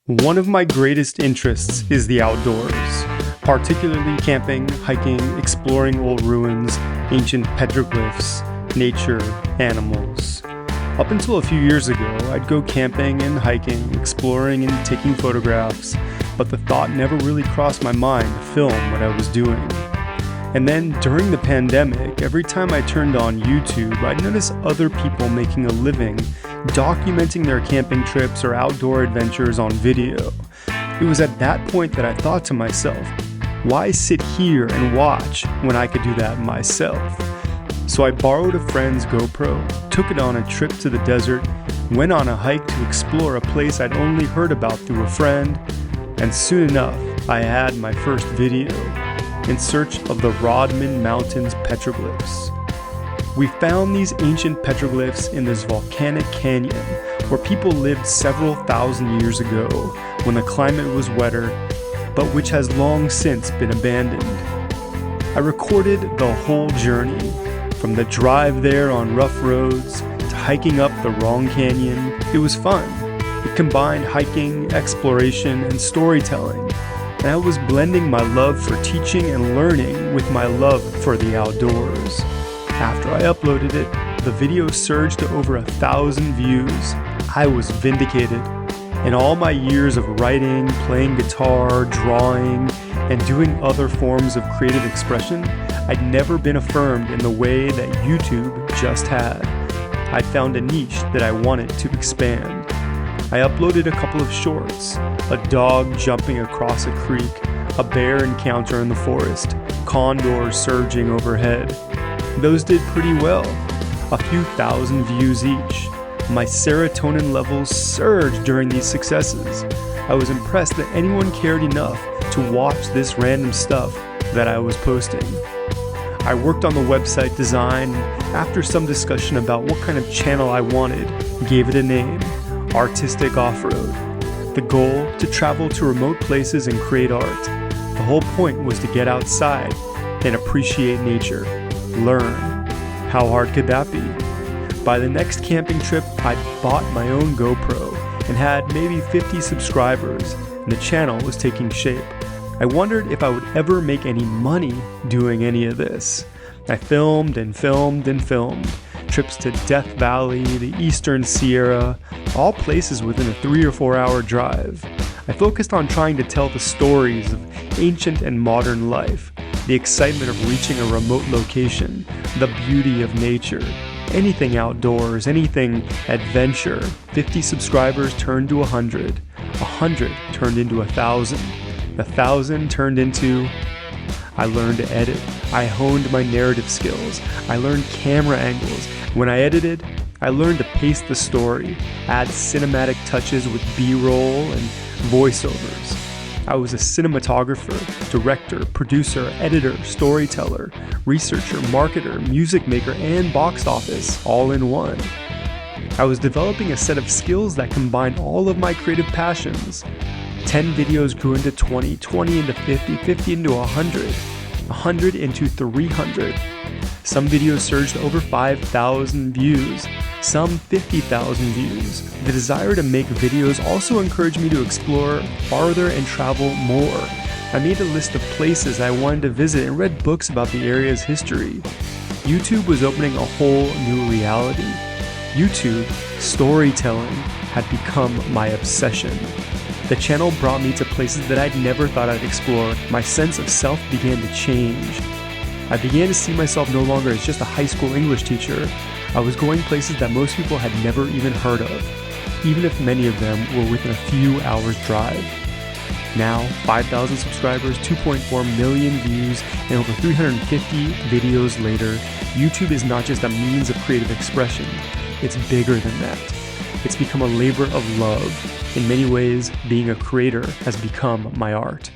One of my greatest interests is the outdoors, particularly camping, hiking, exploring old ruins, ancient petroglyphs, nature, animals. Up until a few years ago, I'd go camping and hiking, exploring and taking photographs, but the thought never really crossed my mind to film what I was doing. And then during the pandemic, every time I turned on YouTube, I'd notice other people making a living documenting their camping trips or outdoor adventures on video. It was at that point that I thought to myself, why sit here and watch when I could do that myself? So I borrowed a friend's GoPro, took it on a trip to the desert, went on a hike to explore a place I'd only heard about through a friend, and soon enough, I had my first video, in search of the Rodman Mountains petroglyphs. We found these ancient petroglyphs in this volcanic canyon where people lived several thousand years ago when the climate was wetter, but which has long since been abandoned. I recorded the whole journey, from the drive there on rough roads to hiking up the wrong canyon. It was fun. It combined hiking, exploration, and storytelling, and I was blending my love for teaching and learning with my love for the outdoors. After I uploaded it, the video surged to over 1,000 views. I was vindicated. In all my years of writing, playing guitar, drawing, and doing other forms of creative expression, I'd never been affirmed in the way that YouTube just had. I found a niche that I wanted to expand. I uploaded a couple of shorts, a dog jumping across a creek, a bear encounter in the forest, condors surging overhead. Those did pretty well, a few thousand views each. My serotonin levels surged during these successes. I was impressed that anyone cared enough to watch this random stuff that I was posting. I worked on the website design, and after some discussion about what kind of channel I wanted, gave it a name, Artistic Off-Road. The goal, to travel to remote places and create art. The whole point was to get outside and appreciate nature. Learn. How hard could that be? By the next camping trip, I'd bought my own GoPro and had maybe 50 subscribers, and the channel was taking shape. I wondered if I would ever make any money doing any of this. I filmed and filmed and filmed. Trips to Death Valley, the Eastern Sierra, all places within a 3 or 4 hour drive. I focused on trying to tell the stories of ancient and modern life, the excitement of reaching a remote location, the beauty of nature, anything outdoors, anything adventure. 50 subscribers turned to 100. 100 turned into 1,000. 1,000 turned into... I learned to edit. I honed my narrative skills. I learned camera angles. When I edited, I learned to pace the story, add cinematic touches with B-roll and voiceovers. I was a cinematographer, director, producer, editor, storyteller, researcher, marketer, music maker, and box office all in one. I was developing a set of skills that combined all of my creative passions. 10 videos grew into 20, 20 into 50, 50 into 100, 100 into 300. Some videos surged to over 5,000 views, some 50,000 views. The desire to make videos also encouraged me to explore farther and travel more. I made a list of places I wanted to visit and read books about the area's history. YouTube was opening a whole new reality. YouTube, storytelling, had become my obsession. The channel brought me to places that I'd never thought I'd explore. My sense of self began to change. I began to see myself no longer as just a high school English teacher. I was going places that most people had never even heard of, even if many of them were within a few hours' drive. Now, 5,000 subscribers, 2.4 million views, and over 350 videos later, YouTube is not just a means of creative expression. It's bigger than that. It's become a labor of love. In many ways, being a creator has become my art.